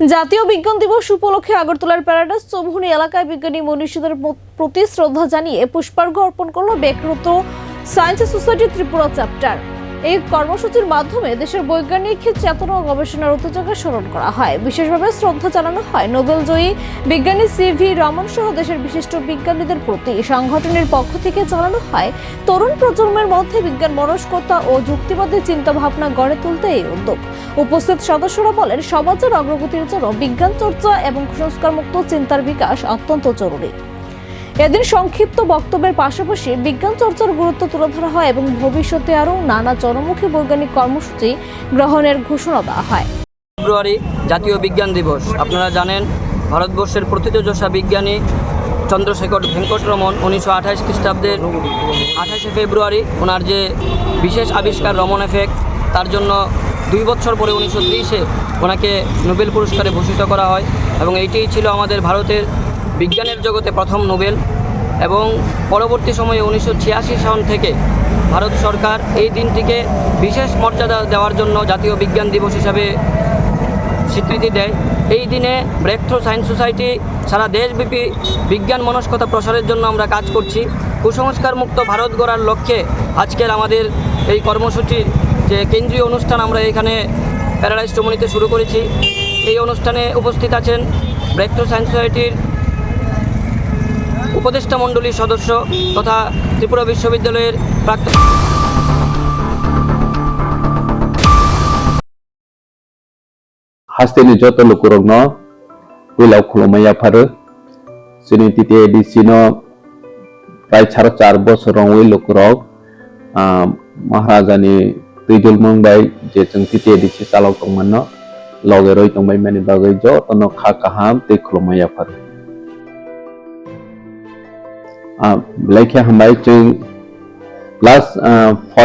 জাতীয় বিজ্ঞান দিবস উপলক্ষে আগরতলার প্যারাডাইস চৌমুহনী এলাকায় বিজ্ঞানী মনীষীদের প্রতি শ্রদ্ধা জানিয়ে পুষ্পার্ঘ্য অর্পণ করল বেকরত সায়েন্স সোসাইটি ত্রিপুরা চ্যাপ্টার। এই কর্মসূচির মাধ্যমে দেশের বৈজ্ঞানিক চেতনা ও গবেষণার উত্তেজনাকে স্মরণ করা হয়। বিশেষভাবে শ্রদ্ধা জানানো হয় নোবেল জয়ী বিজ্ঞানী CV রমন সহ দেশের বিশিষ্ট বিজ্ঞানীদের প্রতি। সংগঠনের পক্ষ থেকে জানানো হয় তরুণ প্রজন্মের মধ্যে বিজ্ঞান মনস্কতা ও যুক্তিবাদী চিন্তাভাবনা গড়ে তুলতে এই উদ্যোগ। উপস্থিত সদস্যরা বলেন, সমাজের অগ্রগতির জন্য বিজ্ঞান চর্চা এবং কুসংস্কারমুক্ত চিন্তার বিকাশ অত্যন্ত জরুরি। এদিন সংক্ষিপ্ত বক্তব্যের পাশাপাশি বিজ্ঞান চর্চার গুরুত্ব তুলে ধরা হয় এবং ভবিষ্যতে আরও নানা জনমুখী বৈজ্ঞানিক কর্মসূচি গ্রহণের ঘোষণা দেওয়া হয়। ফেব্রুয়ারি জাতীয় বিজ্ঞান দিবস। আপনারা জানেন, ভারতবর্ষের প্রথিতযশা বিজ্ঞানী চন্দ্রশেখর ভেঙ্কটরমন 1928 খ্রিস্টাব্দের 28শে ফেব্রুয়ারি ওনার যে বিশেষ আবিষ্কার রমন এফেক্ট, তার জন্য 2 বছর পরে 1930-এ ওনাকে নোবেল পুরস্কারে ভূষিত করা হয় এবং এইটাই ছিল আমাদের ভারতের বিজ্ঞানের জগতে প্রথম নোবেল। এবং পরবর্তী সময়ে 1986 সন থেকে ভারত সরকার এই দিনটিকে বিশেষ মর্যাদা দেওয়ার জন্য জাতীয় বিজ্ঞান দিবস হিসাবে স্বীকৃতি দেয়। এই দিনে ব্রেকথ্রু সায়েন্স সোসাইটি সারা দেশব্যাপী বিজ্ঞান মনস্কতা প্রসারের জন্য আমরা কাজ করছি। কুসংস্কার মুক্ত ভারত গড়ার লক্ষ্যে আজকের আমাদের এই কর্মসূচির যে কেন্দ্রীয় অনুষ্ঠান আমরা এখানে প্যারাডাইস চৌমুহনীতে শুরু করেছি। এই অনুষ্ঠানে উপস্থিত আছেন ব্রেকথ্রু সায়েন্স সোসাইটির উপদেষ্টা মণ্ডলীর সদস্য তথা ত্রিপুরা বিশ্ববিদ্যালয়ের প্রাক্তন Hasteni joto lukurogno wilau khulumaya pharu sini titi edisino prai 4.5 bosorong wi lukurog maharajani tuijul mongbai je chung titi edisi salok tongmanno loge roi tongbai mani bagai jo tono kha kaham te khulumaya pharu laikya hambai chung plus